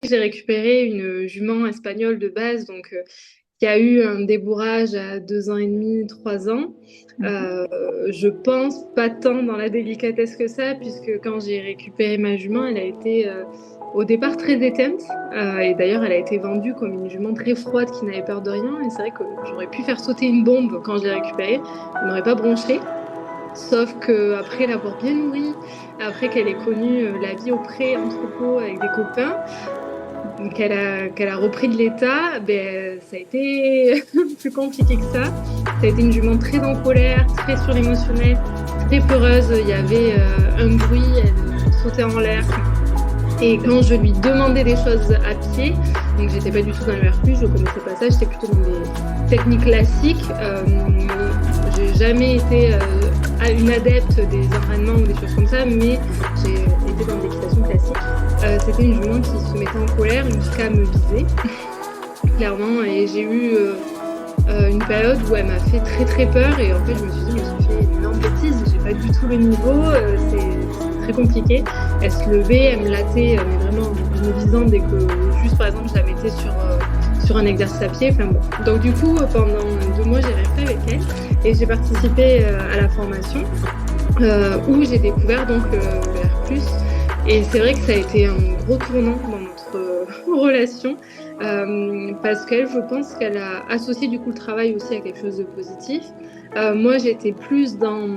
J'ai récupéré une jument espagnole de base, qui a eu un débourrage à 2 ans et demi, 3 ans. Mhm. Je pense pas tant dans la délicatesse que ça, puisque quand j'ai récupéré ma jument, elle a été au départ très éteinte. Et d'ailleurs, elle a été vendue comme une jument très froide qui n'avait peur de rien. Et c'est vrai que j'aurais pu faire sauter une bombe quand je l'ai récupérée. Elle n'aurait pas bronché. Sauf que après l'avoir bien nourrie, après qu'elle ait connu la vie au pré en troupeau avec des copains, qu'elle a repris de l'état, ben, ça a été plus compliqué que ça. Ça a été une jument très en colère, très sur l'émotionnel, très peureuse. Il y avait un bruit, elle sautait en l'air. Et quand je lui demandais des choses à pied, donc j'étais pas du tout dans le R+, je connaissais pas ça, j'étais plutôt dans des techniques classiques. J'ai jamais été une adepte des entraînements ou des choses comme ça, mais j'ai été dans l'équitation classique. C'était une jument qui se mettait en colère jusqu'à me viser, clairement, et j'ai eu une période où elle m'a fait très très peur et en fait je me suis dit mais j'ai fait une énorme bêtise, j'ai pas du tout le niveau, c'est très compliqué. Elle se levait, elle me lattait mais vraiment en me visant dès que juste par exemple je la mettais sur un exercice à pied. Enfin bon. Donc du coup pendant 2 mois j'ai resté avec elle et j'ai participé à la formation où j'ai découvert donc le R+. Et c'est vrai que ça a été un gros tournant dans notre relation parce qu'elle, je pense qu'elle a associé du coup le travail aussi à quelque chose de positif. Moi, j'étais plus dans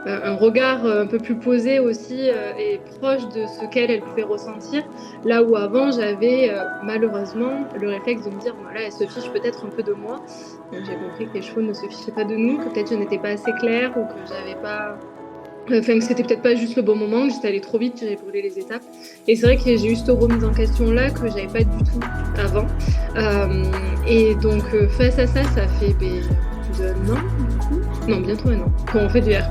un regard un peu plus posé aussi et proche de ce qu'elle pouvait ressentir. Là où avant, j'avais malheureusement le réflexe de me dire, voilà, elle se fiche peut-être un peu de moi. Donc, j'ai compris que les chevaux ne se fichaient pas de nous, que peut-être je n'étais pas assez claire ou que j'avais pas enfin, que c'était peut-être pas juste le bon moment, que j'étais allée trop vite, que j'avais brûlé les étapes. Et c'est vrai que j'ai eu cette remise en question-là que j'avais pas du tout avant. Et donc, face à ça, ça fait plus d'un an, du coup. Non, bientôt un an, qu'on fait du R+.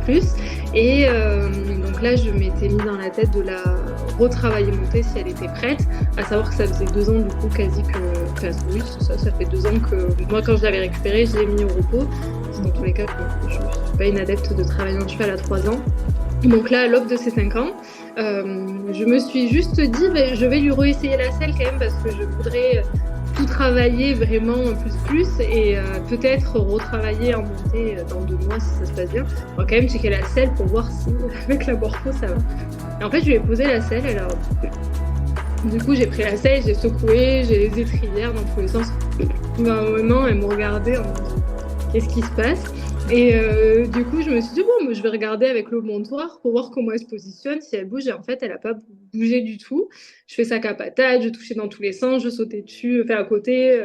Et donc là, je m'étais mis dans la tête de la retravailler montée si elle était prête. À savoir que ça faisait 2 ans, du coup, quasi que. Enfin, oui, c'est ça, ça fait 2 ans que moi, quand je l'avais récupérée, je l'ai mis au repos. Dans tous les cas, je ne suis pas une adepte de travailler en cheval à 3 ans. Donc là, à l'aube de ces 5 ans, je me suis juste dit, ben, je vais lui réessayer la selle quand même parce que je voudrais tout travailler vraiment plus et peut-être retravailler en montée dans 2 mois si ça se passe bien. On va quand même checker la selle pour voir si avec la morpho ça va. Et en fait, je lui ai posé la selle, alors du coup j'ai pris la selle, j'ai secoué, j'ai les étrivières dans tous les sens. Vraiment, elle me regardait en mode, qu'est-ce qui se passe? Et du coup, je me suis dit, bon, moi, je vais regarder avec le montoir pour voir comment elle se positionne, si elle bouge. Et en fait, elle n'a pas bougé du tout. Je fais sa capatade, je touchais dans tous les sens, je sautais dessus, enfin à côté,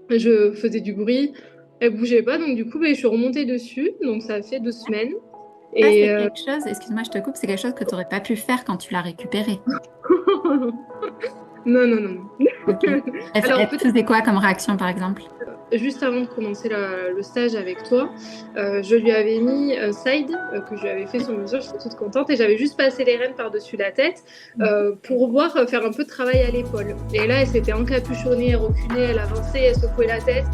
je faisais du bruit. Elle bougeait pas, donc du coup, ben, je suis remontée dessus. Donc ça a fait 2 semaines. Ça, Et c'est quelque chose, excuse-moi, je te coupe, c'est quelque chose que tu n'aurais pas pu faire quand tu l'as récupéré. non, non, non, non. Ok. Alors Elle te peut-être faisait quoi comme réaction, par exemple? juste avant de commencer le stage avec toi, je lui avais mis un side que je lui avais fait sur mesure, j'étais toute contente et j'avais juste passé les rênes par-dessus la tête pour voir faire un peu de travail à l'épaule. Et là, elle s'était encapuchonnée, elle reculait, elle avançait, elle secouait la tête.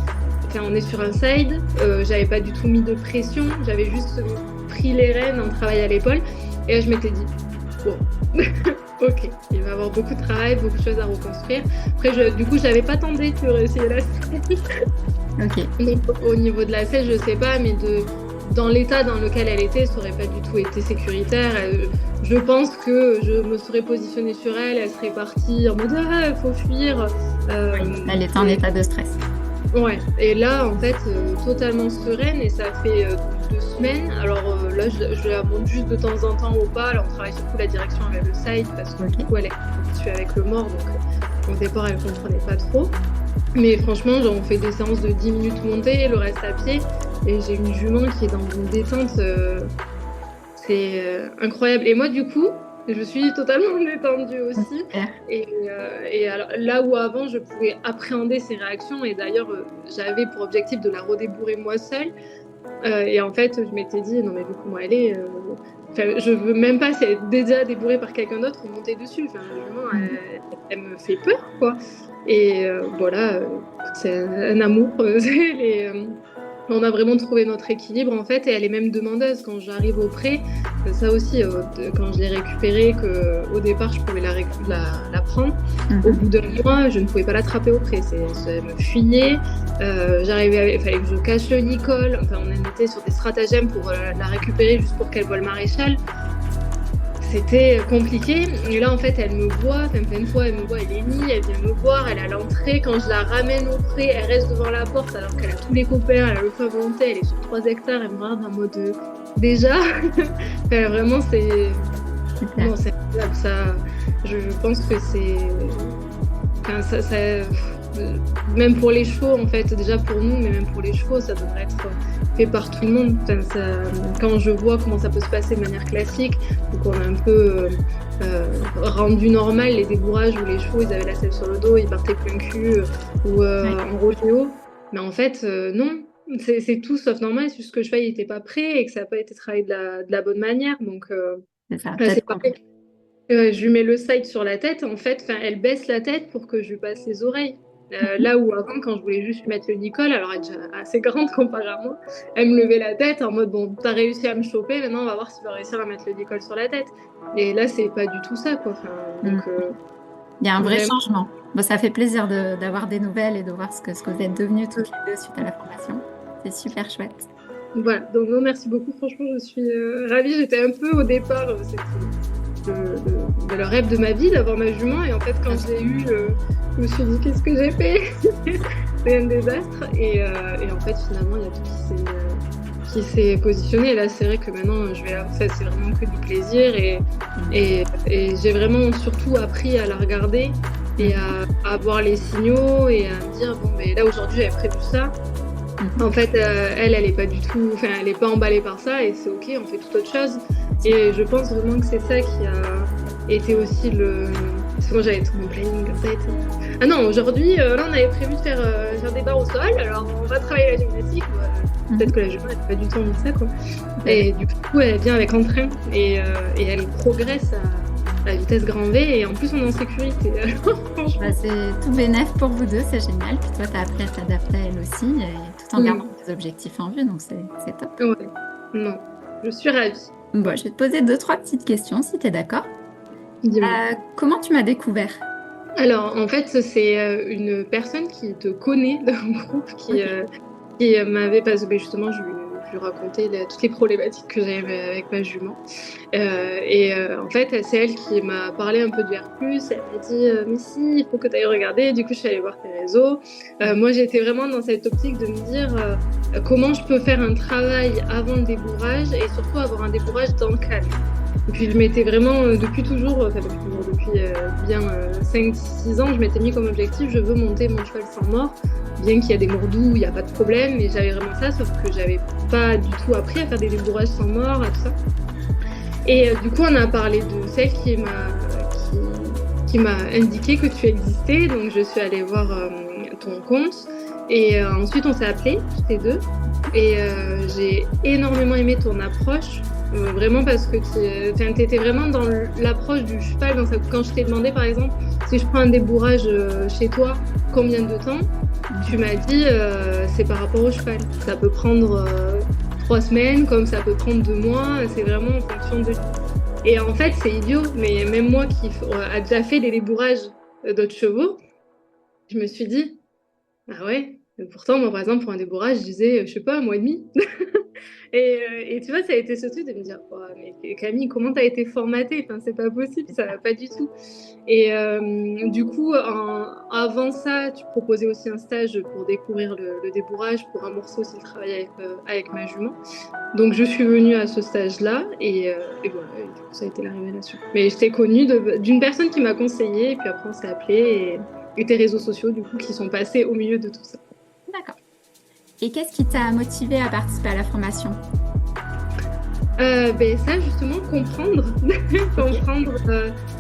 Enfin, on est sur un side, j'avais pas du tout mis de pression, j'avais juste pris les rênes en travail à l'épaule et là, je m'étais dit, bon, ok, il va y avoir beaucoup de travail, beaucoup de choses à reconstruire. Après, du coup, je n'avais pas tenté de réessayer la selle. Ok. Donc, au niveau de la selle, je sais pas, mais dans l'état dans lequel elle était, ça aurait pas du tout été sécuritaire. Je pense que je me serais positionnée sur elle, elle serait partie en mode ah, il faut fuir. Oui, elle était en Et, état de stress. ouais. Et là, en fait, totalement sereine et ça fait 2 semaines. Alors là, je la monte juste de temps en temps au pas. Là, on travaille surtout la direction avec le side parce que du Ok. coup, elle est habituée avec le mort, donc au départ, elle comprenait pas trop. Mais franchement, genre, on fait des séances de 10 minutes montée, le reste à pied. Et j'ai une jument qui est dans une détente. C'est incroyable. Et moi, du coup, je suis totalement détendue aussi. Super. Et alors, là où avant, je pouvais appréhender ses réactions. Et d'ailleurs, j'avais pour objectif de la redébourrer moi seule. Et en fait, je m'étais dit, non, mais vu comment elle est, enfin, je veux même pas, si elle est déjà débourrée par quelqu'un d'autre, monter dessus. Enfin, vraiment, Mhm. elle me fait peur, quoi. Et voilà, c'est un amour. On a vraiment trouvé notre équilibre en fait, et elle est même demandeuse quand j'arrive au pré. Ça aussi, quand je l'ai récupérée, qu'au départ je pouvais la prendre, au bout d'un mois je ne pouvais pas l'attraper au pré. Elle me fuyait, il fallait que je cache le nicol. Enfin, on était sur des stratagèmes pour la récupérer juste pour qu'elle voie le maréchal. C'était compliqué. Et là, en fait, elle me voit. Plein de fois, elle me voit, elle est née, elle vient me voir, elle est à l'entrée. Quand je la ramène au pré, elle reste devant la porte alors qu'elle a tous les copains, elle a le feu à volonté, elle est sur 3 hectares, elle me regarde en mode déjà. Enfin, vraiment, c'est. Non, c'est incroyable. Ça, je pense que c'est. Enfin, même pour les chevaux, en fait, déjà pour nous, mais même pour les chevaux, ça devrait être fait par tout le monde. Enfin, quand je vois comment ça peut se passer de manière classique, donc on a un peu rendu normal les débourrages où les chevaux ils avaient la selle sur le dos, ils partaient plein cul ou en rodéo. Mais en fait, non, c'est tout sauf normal. C'est juste que le cheval n'était pas prêt et que ça n'a pas été travaillé de la bonne manière. Donc, c'est pareil. Je lui mets le side sur la tête, en fait, elle baisse la tête pour que je lui passe les oreilles. Là où avant, quand je voulais juste lui mettre le nicol, alors elle est déjà assez grande comparé à moi, elle me levait la tête en mode bon, t'as réussi à me choper, maintenant on va voir si tu vas réussir à mettre le nicol sur la tête. Et là, c'est pas du tout ça, quoi. Donc, il y a un vrai changement. Bon, ça fait plaisir d'avoir des nouvelles et de voir ce que vous êtes devenus toutes les deux suite à la formation. C'est super chouette. Voilà, donc non, merci beaucoup. Franchement, je suis ravie. J'étais un peu au départ, le rêve de ma vie d'avoir ma jument, et en fait quand je l'ai eu je me suis dit qu'est-ce que j'ai fait. C'est un désastre, et en fait finalement il y a tout qui s'est positionné, et là c'est vrai que maintenant c'est vraiment que du plaisir, et j'ai vraiment surtout appris à la regarder et à voir les signaux et à me dire bon mais là aujourd'hui j'avais prévu ça. En fait, elle est pas du tout, elle est pas emballée par ça, et c'est ok, on fait toute autre chose. Et je pense vraiment que c'est ça qui a été aussi parce que moi j'avais tout mon planning en fait. Ah non, aujourd'hui, là on avait prévu de faire des barres au sol, alors on va travailler la gymnastique. Peut-être que la jument elle n'a pas du tout envie de ça, quoi. Et du coup, elle vient avec entrain, et elle progresse à vitesse grand V, et en plus on est en sécurité. C'est tout bénef pour vous deux, c'est génial. Puis toi, tu as appris à t'adapter à elle aussi, tout en gardant des objectifs en vue, donc c'est top. Ouais, non, je suis ravie. Bon, je vais te poser 2-3 petites questions, si tu es d'accord. Dis-moi. Comment tu m'as découvert? Alors, en fait, c'est une personne qui te connaît d'un groupe qui m'avait, parce que justement, je lui racontais toutes les problématiques que j'avais avec ma jument. En fait, c'est elle qui m'a parlé un peu du R+. Elle m'a dit mais si, il faut que tu ailles regarder. Du coup, je suis allée voir tes réseaux. Moi, j'étais vraiment dans cette optique de me dire comment je peux faire un travail avant le débourrage, et surtout avoir un débourrage dans le calme. Et puis je m'étais vraiment, depuis bien 5-6 ans, je m'étais mis comme objectif, je veux monter mon cheval sans mort, bien qu'il y a des mordoux, il n'y a pas de problème, mais j'avais vraiment ça, sauf que j'avais pas du tout appris à faire des débourrages sans mort, à tout ça. Et du coup, on a parlé de celle qui m'a indiqué que tu existais, donc je suis allée voir ton compte, et ensuite on s'est appelés, toutes les deux, et j'ai énormément aimé ton approche. Vraiment, parce que tu étais vraiment dans l'approche du cheval. Donc, quand je t'ai demandé, par exemple, si je prends un débourrage chez toi, combien de temps, tu m'as dit c'est par rapport au cheval. Ça peut prendre 3 semaines, comme ça peut prendre 2 mois. C'est vraiment en fonction de lui. Et en fait, c'est idiot, mais même moi qui a déjà fait des débourrages d'autres chevaux, je me suis dit ah ouais. Pourtant, moi, par exemple, pour un débourrage, je disais, je sais pas, 1 mois et demi. Et tu vois, ça a été ce truc de me dire, oh, mais Camille, comment t'as été formatée? Enfin, c'est pas possible, ça va pas du tout. Et du coup, avant ça, tu proposais aussi un stage pour découvrir le débourrage, pour amorcer aussi le travail avec ma jument. Donc, je suis venue à ce stage-là, et voilà, et du coup, ça a été la révélation. Mais je t'ai connue d'une personne qui m'a conseillé, et puis après, on s'est appelé, et tes réseaux sociaux, du coup, qui sont passés au milieu de tout ça. D'accord. Et qu'est-ce qui t'a motivé à participer à la formation? Ça, justement, comprendre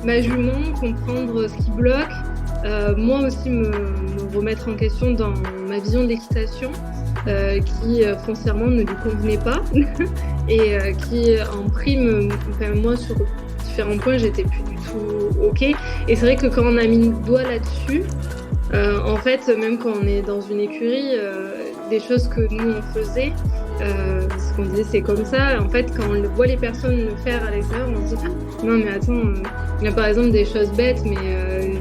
ma jument, comprendre ce qui bloque, moi aussi me remettre en question dans ma vision de l'équitation, qui foncièrement ne lui convenait pas, et qui en prime, moi sur différents points, j'étais plus du tout ok. Et c'est vrai que quand on a mis le doigt là-dessus, en fait, même quand on est dans une écurie, des choses que nous on faisait. Ce qu'on disait, c'est comme ça. En fait, quand on voit les personnes le faire à l'extérieur, on se dit ah, non mais attends, il y a par exemple des choses bêtes, mais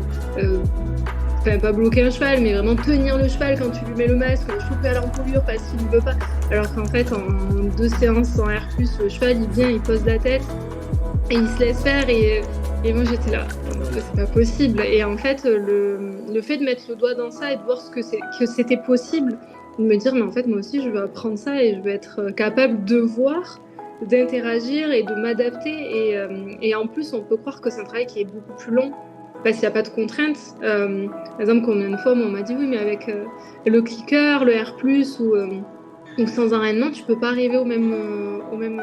enfin, pas bloquer un cheval, mais vraiment tenir le cheval quand tu lui mets le masque, choper à l'encolure parce qu'il ne veut pas. Alors qu'en fait, en 2 séances en R+, le cheval il vient, il pose la tête et il se laisse faire et moi j'étais là, c'est pas possible. Et en fait, le fait de mettre le doigt dans ça et de voir que c'était possible, de me dire mais en fait moi aussi je veux apprendre ça et je veux être capable de voir, d'interagir et de m'adapter. Et en plus on peut croire que c'est un travail qui est beaucoup plus long parce qu'il n'y a pas de contraintes. Par exemple, combien de fois on m'a dit oui mais avec le clicker, le R+, ou sans enraînement tu peux pas arriver au même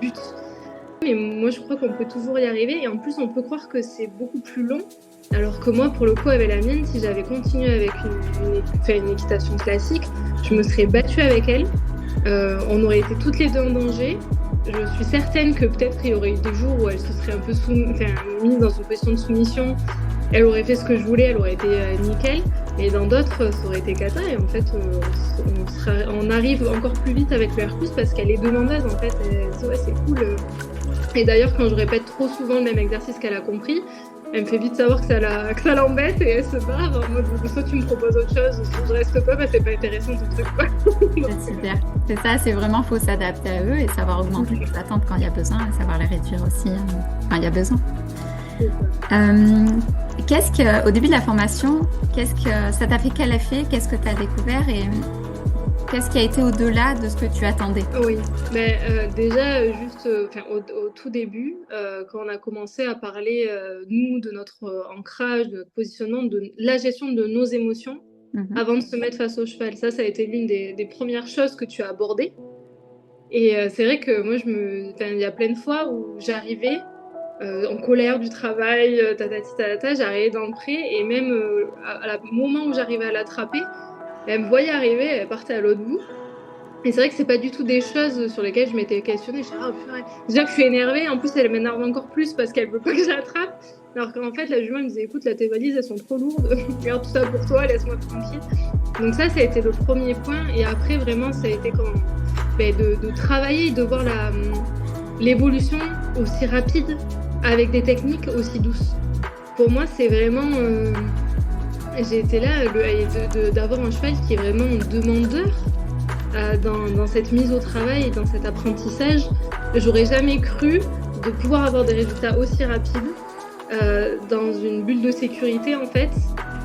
but. Mais moi, je crois qu'on peut toujours y arriver. Et en plus, on peut croire que c'est beaucoup plus long. Alors que moi, pour le coup, avec la mienne, si j'avais continué avec une équitation classique, je me serais battue avec elle. On aurait été toutes les deux en danger. Je suis certaine que peut-être il y aurait eu des jours où elle se serait un peu mise dans une position de soumission. Elle aurait fait ce que je voulais, elle aurait été nickel. Et dans d'autres, ça aurait été cata. Et en fait, on arrive encore plus vite avec le R+, parce qu'elle est demandeuse. En fait, elle dit, ouais, c'est cool. Et d'ailleurs, quand je répète trop souvent le même exercice qu'elle a compris, elle me fait vite savoir que ça l'embête et elle se barre en mode soit tu me proposes autre chose, soit je reste pas, parce que c'est pas intéressant ton truc. C'est super. C'est ça, c'est vraiment faut s'adapter à eux et savoir augmenter les attentes quand il y a besoin et savoir les réduire aussi quand il y a besoin. Au début de la formation, ça t'a fait quel effet? Qu'est-ce que tu as découvert et qu'est-ce qui a été au-delà de ce que tu attendais? Oui, mais déjà, juste au tout début, quand on a commencé à parler, nous, de notre ancrage, de notre positionnement, de la gestion de nos émotions, avant de se mettre face au cheval. Ça a été l'une des premières choses que tu as abordées. Et c'est vrai que moi, il y a plein de fois où j'arrivais en colère du travail, j'arrivais dans le pré, et même au moment où j'arrivais à l'attraper, elle me voyait arriver, elle partait à l'autre bout. Et c'est vrai que c'est pas du tout des choses sur lesquelles je m'étais questionnée. Je disais, déjà que je suis énervée, en plus elle m'énerve encore plus parce qu'elle veut pas que j'attrape. Alors qu'en fait, la jument me disait, écoute, là, tes valises, elles sont trop lourdes, regarde tout ça pour toi, laisse-moi tranquille. Donc ça a été le premier point. Et après, vraiment, ça a été de travailler, de voir l'évolution aussi rapide avec des techniques aussi douces. Pour moi, c'est vraiment... j'ai été là d'avoir un cheval qui est vraiment demandeur dans cette mise au travail et dans cet apprentissage. J'aurais jamais cru de pouvoir avoir des résultats aussi rapides dans une bulle de sécurité, en fait,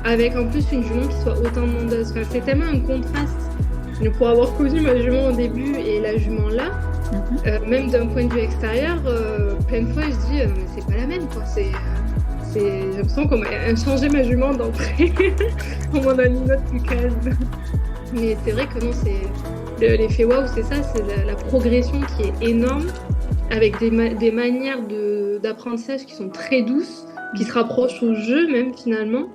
avec en plus une jument qui soit autant demandeuse. Enfin, c'est tellement un contraste pour avoir connu ma jument au début et la jument là. Même d'un point de vue extérieur, plein de fois je dis mais c'est pas la même, quoi. J'ai l'impression qu'on m'a changé ma jument d'entrée. On m'en a mis une autre plus calme. Mais c'est vrai que non, c'est l'effet waouh, c'est ça, c'est la progression qui est énorme, avec des manières d'apprentissage qui sont très douces, qui se rapprochent au jeu même finalement,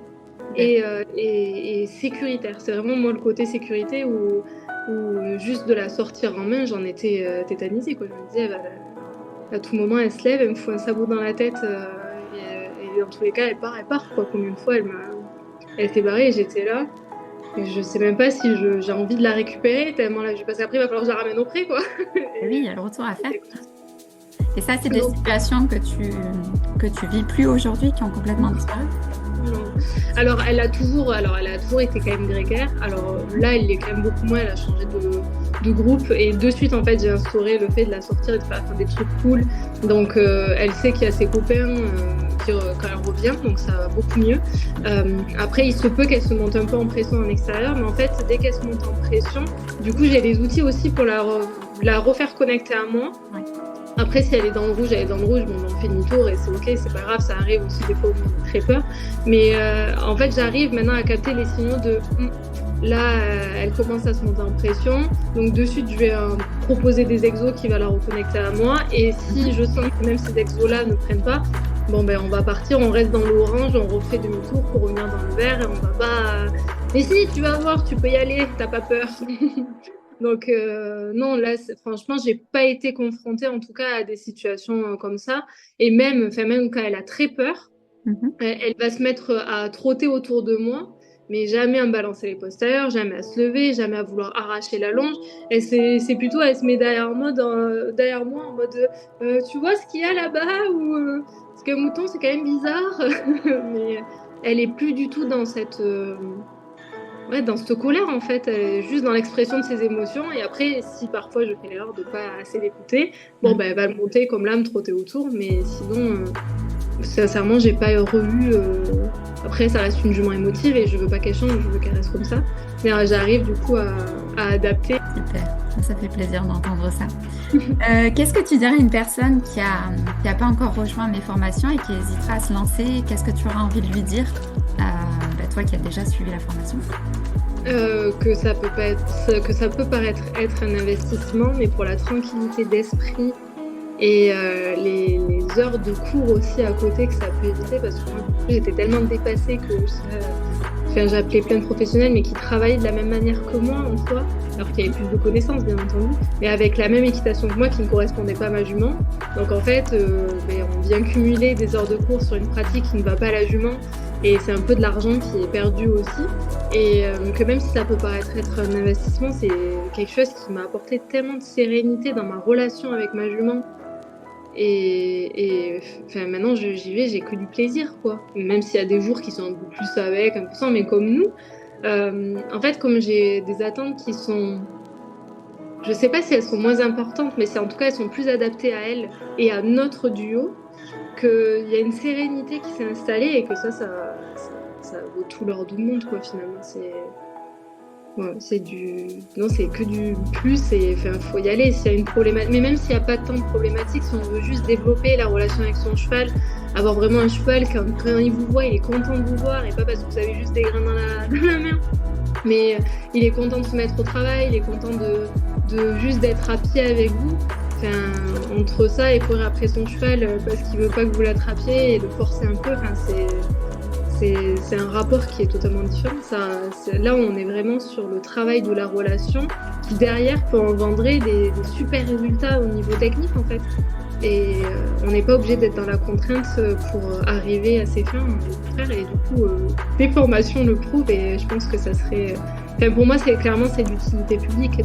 et sécuritaire. C'est vraiment moi le côté sécurité où juste de la sortir en main, j'en étais tétanisée, quoi. Je me disais, à tout moment elle se lève, elle me fout un sabot dans la tête, et dans tous les cas elle part, quoi. Combien de fois elle s'est barrée et j'étais là. Et je sais même pas si j'ai envie de la récupérer tellement là, parce qu'après il va falloir que je la ramène au pré, quoi. Oui, il y a le retour à faire. Et ça, c'est des situations que tu vis plus aujourd'hui, qui ont complètement disparu? Non. Alors elle a toujours été quand même grégaire. Alors là, elle l'est quand même beaucoup moins. Elle a changé de groupe et de suite, en fait, j'ai instauré le fait de la sortir et de faire des trucs cool. Donc elle sait qu'il y a ses copains quand elle revient, donc ça va beaucoup mieux. Après, il se peut qu'elle se monte un peu en pression en extérieur, mais en fait, dès qu'elle se monte en pression, du coup, j'ai des outils aussi pour la refaire connecter à moi. Ouais. Après, si elle est dans le rouge, bon, on fait demi-tour et c'est ok, c'est pas grave, ça arrive aussi des fois où on a très peur. Mais en fait, j'arrive maintenant à capter les signaux de là, elle commence à se monter en pression. Donc de suite, je vais proposer des exos qui va la reconnecter à moi. Et si je sens que même ces exos-là ne prennent pas, bon ben on va partir, on reste dans l'orange, on refait demi-tour pour revenir dans le vert et on va pas. Mais si, tu vas voir, tu peux y aller, t'as pas peur. Donc non, là, franchement, j'ai pas été confrontée, en tout cas, à des situations comme ça. Et même quand elle a très peur, elle va se mettre à trotter autour de moi. mais jamais à me balancer les postérieurs, jamais à se lever, jamais à vouloir arracher la longe. Et c'est plutôt elle se met derrière moi en mode tu vois ce qu'il y a là-bas ou parce qu'un mouton c'est quand même bizarre. Mais elle est plus du tout dans cette dans cette colère en fait, elle est juste dans l'expression de ses émotions. Et après, si parfois je fais l'erreur de pas assez l'écouter, elle va le monter comme là, me trotter autour. Mais sinon, sincèrement, j'ai pas revu. Après, ça reste une jument émotive et je veux pas qu'elle change, je veux qu'elle reste comme ça. Mais j'arrive du coup à adapter. Super, ça fait plaisir d'entendre ça. Qu'est-ce que tu dirais à une personne qui a pas encore rejoint mes formations et qui hésitera à se lancer? Qu'est-ce que tu auras envie de lui dire, toi qui as déjà suivi la formation? Que ça peut paraître être un investissement, mais pour la tranquillité d'esprit et les heures de cours aussi à côté que ça peut éviter, parce que moi j'étais tellement dépassée que j'ai appelé plein de professionnels mais qui travaillaient de la même manière que moi en soi, alors qu'il y avait plus de connaissances bien entendu, mais avec la même équitation que moi qui ne correspondait pas à ma jument. Donc en fait on vient cumuler des heures de cours sur une pratique qui ne va pas à la jument, et c'est un peu de l'argent qui est perdu aussi. Et que même si ça peut paraître être un investissement, c'est quelque chose qui m'a apporté tellement de sérénité dans ma relation avec ma jument. Et maintenant j'y vais, j'ai que du plaisir quoi. Même s'il y a des jours qui sont un peu plus avec, un peu sans, mais comme nous, en fait comme j'ai des attentes qui sont, je sais pas si elles sont moins importantes, mais en tout cas elles sont plus adaptées à elles et à notre duo, qu'il y a une sérénité qui s'est installée et que ça vaut tout l'or du monde quoi. Finalement c'est que du plus, et faut y aller s'il y a une problématique. Mais même s'il n'y a pas tant de problématiques, si on veut juste développer la relation avec son cheval, avoir vraiment un cheval quand il vous voit, il est content de vous voir, et pas parce que vous avez juste des grains dans la main, mais il est content de se mettre au travail, il est content de juste d'être à pied avec vous. Entre ça et courir après son cheval parce qu'il veut pas que vous l'attrapiez et de forcer un peu, c'est un rapport qui est totalement différent. Là, on est vraiment sur le travail de la relation qui, derrière, peut engendrer des super résultats au niveau technique, en fait. Et on n'est pas obligé d'être dans la contrainte pour arriver à ses fins, au contraire. Et du coup, les formations le prouvent, et je pense que ça serait... pour moi, c'est d'utilité publique.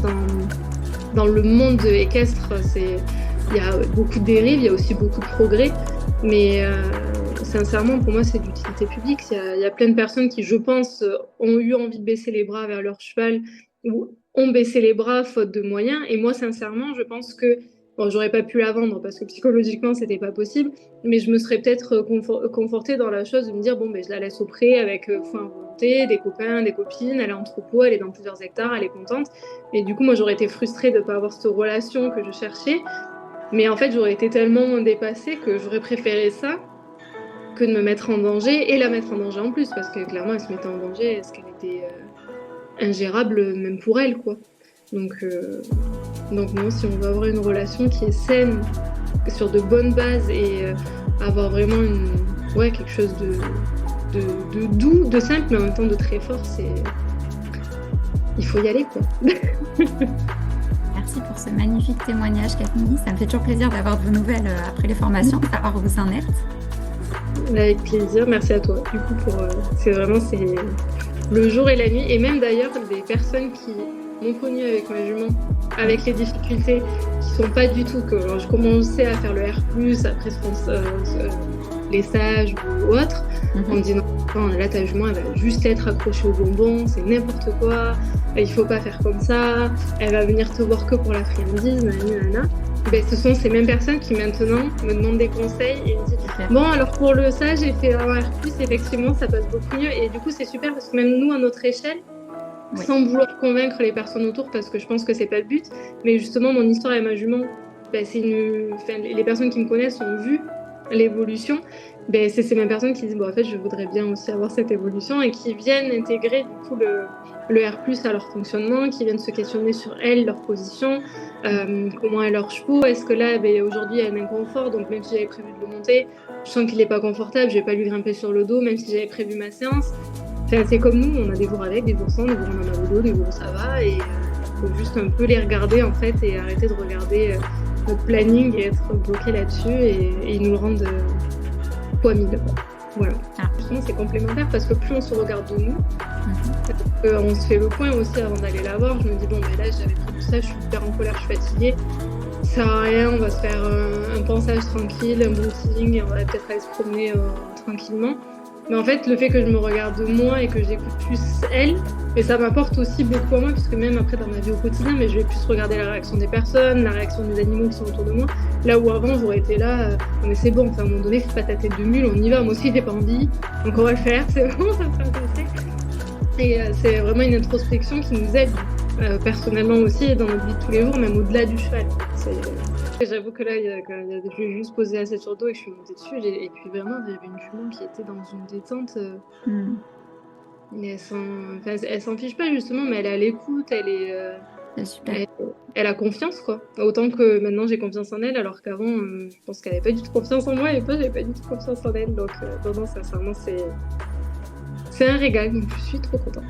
Dans le monde équestre, il y a beaucoup de dérives, il y a aussi beaucoup de progrès, mais sincèrement, pour moi, c'est d'utilité publique. Il y a plein de personnes qui, je pense, ont eu envie de baisser les bras vers leur cheval ou ont baissé les bras faute de moyens. Et moi, sincèrement, je pense que j'aurais pas pu la vendre parce que psychologiquement, c'était pas possible, mais je me serais peut-être confortée dans la chose de me dire je la laisse au pré avec foi en volonté, des copains, des copines, elle est en troupeau, elle est dans plusieurs hectares, elle est contente. Et du coup, moi, j'aurais été frustrée de pas avoir cette relation que je cherchais. Mais en fait, j'aurais été tellement dépassée que j'aurais préféré ça que de me mettre en danger et la mettre en danger en plus, parce que clairement, elle se mettait en danger parce qu'elle était ingérable même pour elle, quoi. Donc non, si on veut avoir une relation qui est saine, sur de bonnes bases, et avoir vraiment quelque chose de doux, de simple, mais en même temps de très fort, il faut y aller, quoi. Merci pour ce magnifique témoignage, Camille. Ça me fait toujours plaisir d'avoir de vos nouvelles après les formations, savoir où vous en êtes. Avec plaisir, merci à toi. Du coup, c'est le jour et la nuit, et même d'ailleurs des personnes qui m'ont connue avec ma jument, avec les difficultés qui sont pas du tout que je commençais à faire le R+, après les sages ou autre, on me dit non, là ta jument elle va juste être accrochée au bonbon, c'est n'importe quoi, il faut pas faire comme ça, elle va venir te voir que pour la friandise, nanana. Ce sont ces mêmes personnes qui maintenant me demandent des conseils et me disent bon, alors pour le sage j'ai fait un R+, effectivement ça passe beaucoup mieux, et du coup c'est super parce que même nous à notre échelle, sans vouloir convaincre les personnes autour, parce que je pense que c'est pas le but, mais justement mon histoire avec ma jument, les personnes qui me connaissent ont vu l'évolution, c'est ces mêmes personnes qui disent en fait je voudrais bien aussi avoir cette évolution, et qui viennent intégrer du coup le R+ à leur fonctionnement, qui viennent se questionner sur elles, leur position, comment est leur chevaux, est-ce que là aujourd'hui il y a un inconfort, donc même si j'avais prévu de le monter, je sens qu'il n'est pas confortable, je vais pas lui grimper sur le dos même si j'avais prévu ma séance. C'est comme nous, on a des jours avec, des jours sans, des jours on en a le dos, des jours où ça va, et il faut juste un peu les regarder en fait, et arrêter de regarder notre planning et être bloqué là-dessus, et ils nous le rendent fois 1000. Voilà. Ah. Justement, c'est complémentaire parce que plus on se regarde de nous, Mhm. on se fait le point aussi avant d'aller la voir. Je me dis, bon, mais là, j'avais pris tout ça, je suis hyper en colère, je suis fatiguée. Ça sert à rien, on va se faire un pansage tranquille, un booting, et on va peut-être aller se promener tranquillement. Mais en fait, le fait que je me regarde moi et que j'écoute plus elle, mais ça m'apporte aussi beaucoup à moi, puisque même après dans ma vie au quotidien, mais je vais plus regarder la réaction des personnes, la réaction des animaux qui sont autour de moi. Là où avant, j'aurais été là, non mais c'est bon, enfin, à un moment donné, fais pas ta tête de mule, on y va. Moi aussi, j'ai pas envie, donc on va le faire, c'est bon, ça me fait passer. Et c'est vraiment une introspection qui nous aide personnellement aussi et dans notre vie de tous les jours, même au-delà du cheval. J'avoue que là, je l'ai juste posé assez sur le dos et que je suis montée dessus. Et puis vraiment, il y avait une jument qui était dans une détente. Et elle s'en fiche pas justement, mais elle est à l'écoute, C'est super. elle a confiance quoi. Autant que maintenant j'ai confiance en elle, alors qu'avant, je pense qu'elle avait pas du tout confiance en moi et moi j'avais pas du tout confiance en elle. Donc non, sincèrement, c'est un régal, donc je suis trop contente.